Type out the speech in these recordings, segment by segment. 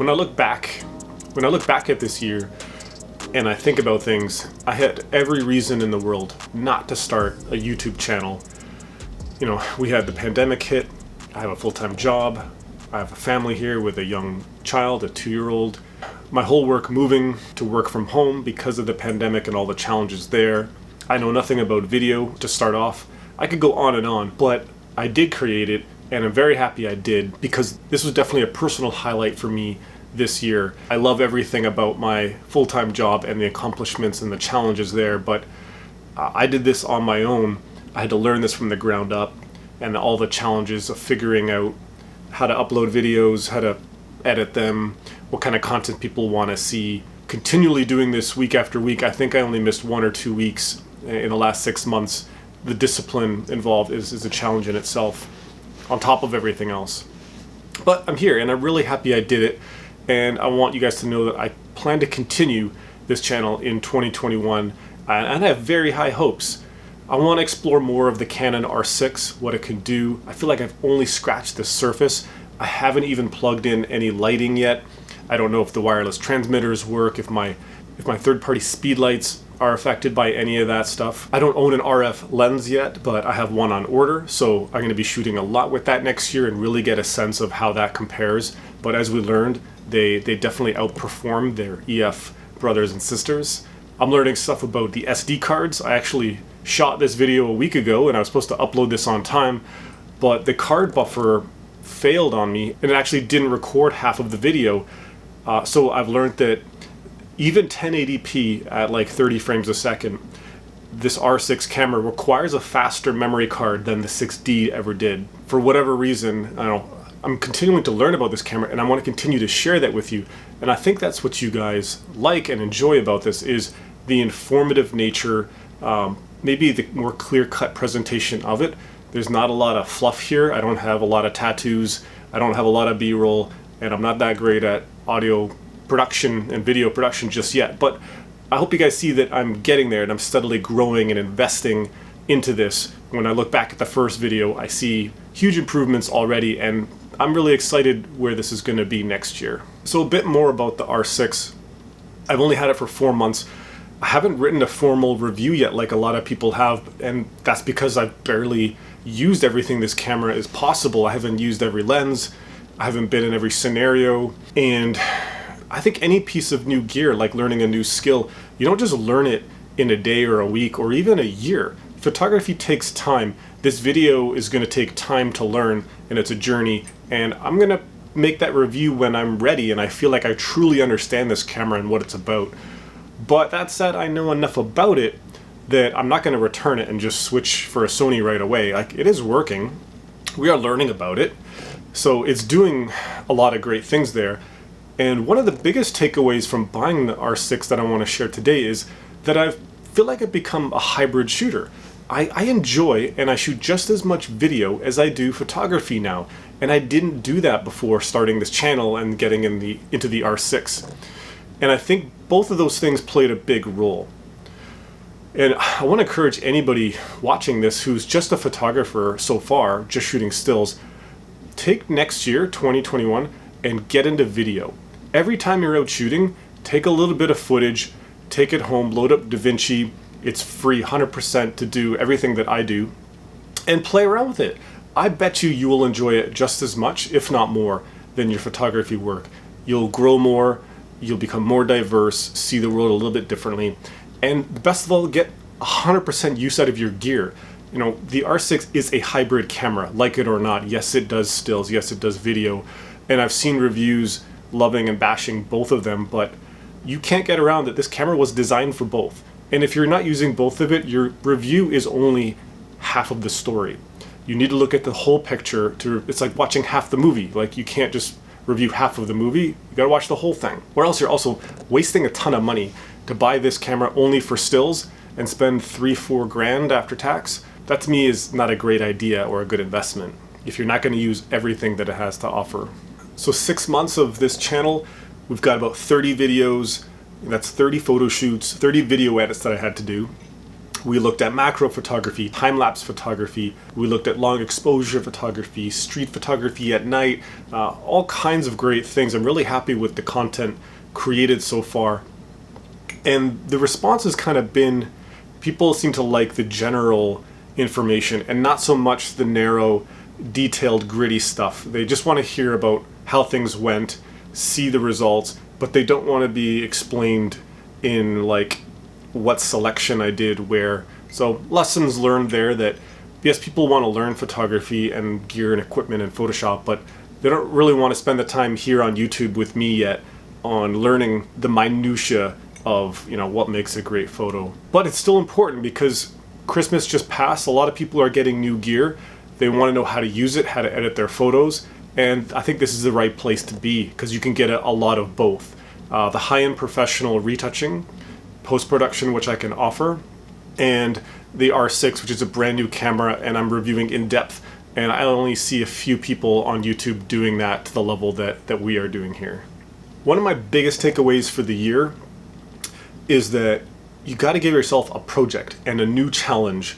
When I look back at this year and I think about things, I had every reason in the world not to start a YouTube channel. You know, we had the pandemic hit, I have a full-time job, I have a family here with a young child, a 2-year-old. My whole work moving to work from home because of the pandemic and all the challenges there. I know nothing about video to start off. I could go on, but I did create it and I'm very happy I did because this was definitely a personal highlight for me this year. I love everything about my full-time job and the accomplishments and the challenges there, but I did this on my own. I had to learn this from the ground up and all the challenges of figuring out how to upload videos, how to edit them, what kind of content people want to see. Continually doing this week after week. I think I only missed 1 or 2 weeks in the last 6 months. The discipline involved is a challenge in itself, on top of everything else. But I'm here and I'm really happy I did it, and I want you guys to know that I plan to continue this channel in 2021 and I have very high hopes. I want to explore more of the Canon R6, what it can do. I feel like I've only scratched the surface. I haven't even plugged in any lighting yet. I don't know if the wireless transmitters work, if my third-party Speedlights are affected by any of that stuff. I don't own an RF lens yet, but I have one on order, so I'm going to be shooting a lot with that next year and really get a sense of how that compares. But as we learned, they definitely outperform their EF brothers and sisters. I'm learning stuff about the SD cards. I actually shot this video a week ago and I was supposed to upload this on time, but the card buffer failed on me and it actually didn't record half of the video. So I've learned that even 1080p at like 30 frames a second, this R6 camera requires a faster memory card than the 6D ever did. For whatever reason, I don't know, I'm continuing to learn about this camera and I want to continue to share that with you. And I think that's what you guys like and enjoy about this, is the informative nature, maybe the more clear-cut presentation of it. There's not a lot of fluff here. I don't have a lot of tattoos. I don't have a lot of B-roll, and I'm not that great at audio production and video production just yet. But I hope you guys see that I'm getting there and I'm steadily growing and investing into this. When I look back at the first video, I see huge improvements already, and I'm really excited where this is going to be next year. So a bit more about the R6. I've only had it for 4 months. I haven't written a formal review yet like a lot of people have, and that's because I've barely used everything this camera is possible. I haven't used every lens, I haven't been in every scenario, and I think any piece of new gear, like learning a new skill, you don't just learn it in a day or a week or even a year. Photography takes time. This video is going to take time to learn, and it's a journey, and I'm going to make that review when I'm ready and I feel like I truly understand this camera and what it's about. But that said, I know enough about it that I'm not going to return it and just switch for a Sony right away. Like, it is working. We are learning about it. So it's doing a lot of great things there. And one of the biggest takeaways from buying the R6 that I want to share today is that I feel like I've become a hybrid shooter. I enjoy and I shoot just as much video as I do photography now. And I didn't do that before starting this channel and getting into the R6. And I think both of those things played a big role. And I want to encourage anybody watching this who's just a photographer so far, just shooting stills, take next year, 2021, and get into video. Every time you're out shooting, take a little bit of footage, take it home, load up DaVinci. It's free 100% to do everything that I do, and play around with it. I bet you will enjoy it just as much, if not more, than your photography work. You'll grow more, you'll become more diverse, see the world a little bit differently, and best of all, get 100% use out of your gear. You know, the R6 is a hybrid camera, like it or not. Yes, it does stills, yes, it does video, and I've seen reviews loving and bashing both of them, but you can't get around that this camera was designed for both. And if you're not using both of it, your review is only half of the story. You need to look at the whole picture. It's like watching half the movie. Like, you can't just review half of the movie, you gotta watch the whole thing. Or else you're also wasting a ton of money to buy this camera only for stills and spend 3-4 grand after tax. That to me is not a great idea or a good investment if you're not going to use everything that it has to offer. So 6 months of this channel, we've got about 30 videos, that's 30 photo shoots, 30 video edits that I had to do. We looked at macro photography, time-lapse photography. We looked at long exposure photography, street photography at night, all kinds of great things. I'm really happy with the content created so far. And the response has kind of been, people seem to like the general information and not so much the narrow, detailed, gritty stuff. They just want to hear about how things went, see the results, but they don't want to be explained in like what selection I did where. So lessons learned there that yes, people want to learn photography and gear and equipment and Photoshop, but they don't really want to spend the time here on YouTube with me yet on learning the minutia of, you know, what makes a great photo. But it's still important because Christmas just passed. A lot of people are getting new gear. They want to know how to use it, how to edit their photos, and I think this is the right place to be because you can get a lot of both. The high-end professional retouching, post-production, which I can offer, and the R6, which is a brand new camera, and I'm reviewing in depth, and I only see a few people on YouTube doing that to the level that we are doing here. One of my biggest takeaways for the year is that you got to give yourself a project and a new challenge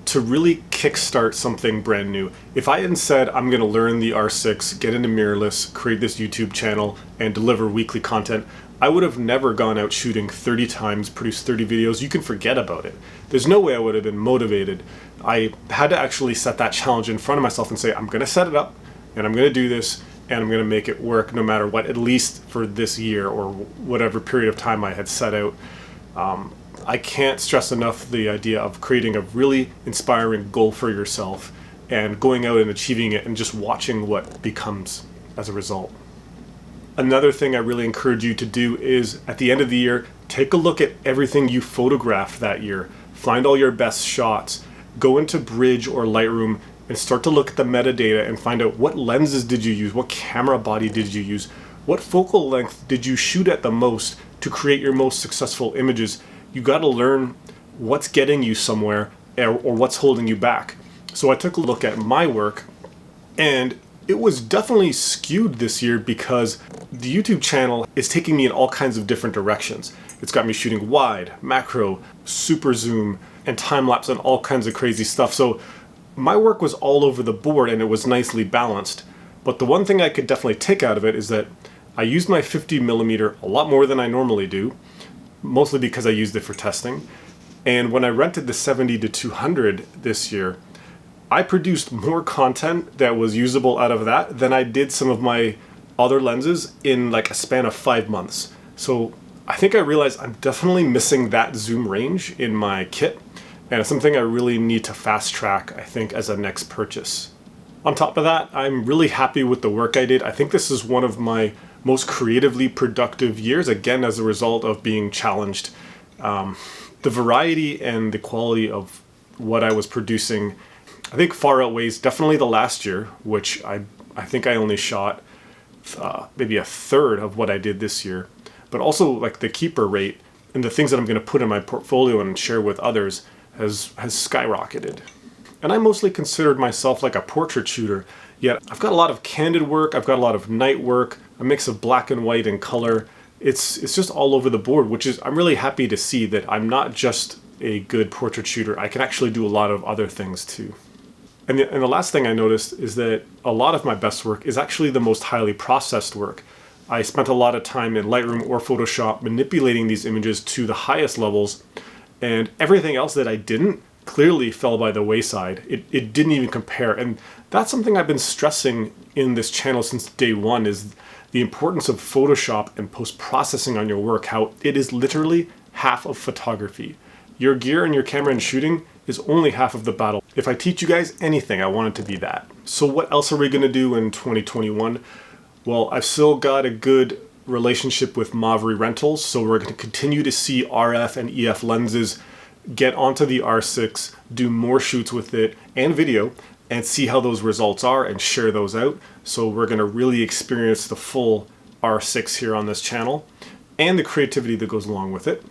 to really kickstart something brand new. If I hadn't said I'm going to learn the R6, get into mirrorless, create this YouTube channel, and deliver weekly content, I would have never gone out shooting 30 times, produced 30 videos. You can forget about it. There's no way I would have been motivated. I had to actually set that challenge in front of myself and say, I'm going to set it up, and I'm going to do this, and I'm going to make it work no matter what, at least for this year or whatever period of time I had set out. I can't stress enough the idea of creating a really inspiring goal for yourself and going out and achieving it and just watching what becomes as a result. Another thing I really encourage you to do is at the end of the year, take a look at everything you photographed that year. Find all your best shots. Go into Bridge or Lightroom and start to look at the metadata and find out what lenses did you use, what camera body did you use, what focal length did you shoot at the most to create your most successful images. You got to learn what's getting you somewhere or what's holding you back. So I took a look at my work, and it was definitely skewed this year because the YouTube channel is taking me in all kinds of different directions. It's got me shooting wide, macro, super zoom, and time-lapse and all kinds of crazy stuff. So my work was all over the board and it was nicely balanced. But the one thing I could definitely take out of it is that I used my 50mm a lot more than I normally do, mostly because I used it for testing. And when I rented the 70-200 this year, I produced more content that was usable out of that than I did some of my other lenses in like a span of 5 months. So I think I realized I'm definitely missing that zoom range in my kit, and it's something I really need to fast track, I think, as a next purchase. On top of that, I'm really happy with the work I did. I think this is one of my most creatively productive years, again, as a result of being challenged. The variety and the quality of what I was producing, I think far outweighs definitely the last year, which I think I only shot maybe a third of what I did this year. But also like the keeper rate and the things that I'm going to put in my portfolio and share with others has skyrocketed. And I mostly considered myself like a portrait shooter, yet I've got a lot of candid work, I've got a lot of night work, a mix of black and white and color. It's just all over the board, which is, I'm really happy to see that I'm not just a good portrait shooter, I can actually do a lot of other things too. And the last thing I noticed is that a lot of my best work is actually the most highly processed work. I spent a lot of time in Lightroom or Photoshop manipulating these images to the highest levels, and everything else that I didn't clearly fell by the wayside. It didn't even compare, and that's something I've been stressing in this channel since day one, is the importance of Photoshop and post-processing on your work, how it is literally half of photography. Your gear and your camera and shooting is only half of the battle. If I teach you guys anything, I want it to be that. So what else are we going to do in 2021? Well, I've still got a good relationship with Mavri Rentals, so we're going to continue to see RF and EF lenses get onto the R6, do more shoots with it and video, and see how those results are and share those out. So we're going to really experience the full R6 here on this channel and the creativity that goes along with it.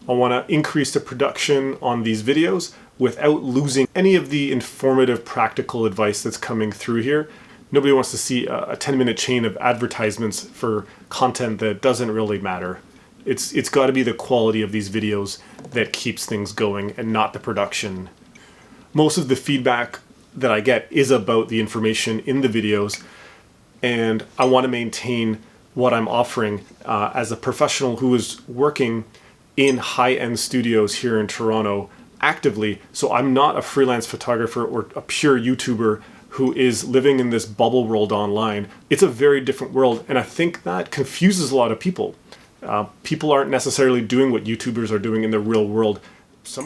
I want to increase the production on these videos without losing any of the informative, practical advice that's coming through here. Nobody wants to see a 10-minute chain of advertisements for content that doesn't really matter. It's got to be the quality of these videos that keeps things going and not the production. Most of the feedback that I get is about the information in the videos, and I want to maintain what I'm offering as a professional who is working in high-end studios here in Toronto actively. So I'm not a freelance photographer or a pure YouTuber who is living in this bubble world online. It's a very different world, and I think that confuses a lot of people. People aren't necessarily doing what YouTubers are doing in the real world.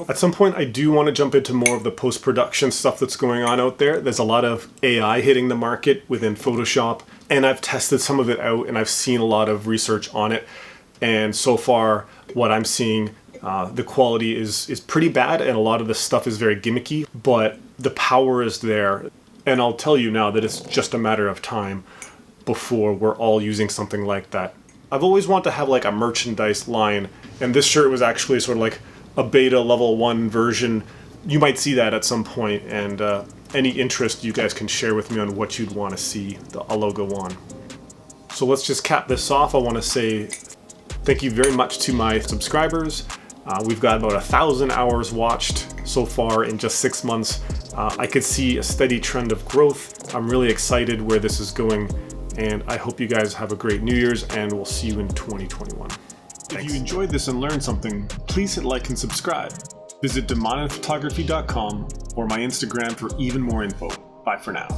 At some point, I do want to jump into more of the post-production stuff that's going on out there. There's a lot of AI hitting the market within Photoshop, and I've tested some of it out, and I've seen a lot of research on it. And so far, what I'm seeing, the quality is pretty bad, and a lot of the stuff is very gimmicky, but the power is there. And I'll tell you now that it's just a matter of time before we're all using something like that. I've always wanted to have like a merchandise line, and this shirt was actually sort of like a beta level 1 version. You might see that at some point, and any interest you guys can share with me on what you'd want to see a logo on. So let's just cap this off. I want to say thank you very much to my subscribers. We've got about 1,000 hours watched so far in just 6 months. I could see a steady trend of growth. I'm really excited where this is going, and I hope you guys have a great New Year's, and we'll see you in 2021. If you enjoyed this and learned something, please hit like and subscribe. Visit demaninphotography.com or my Instagram for even more info. Bye for now.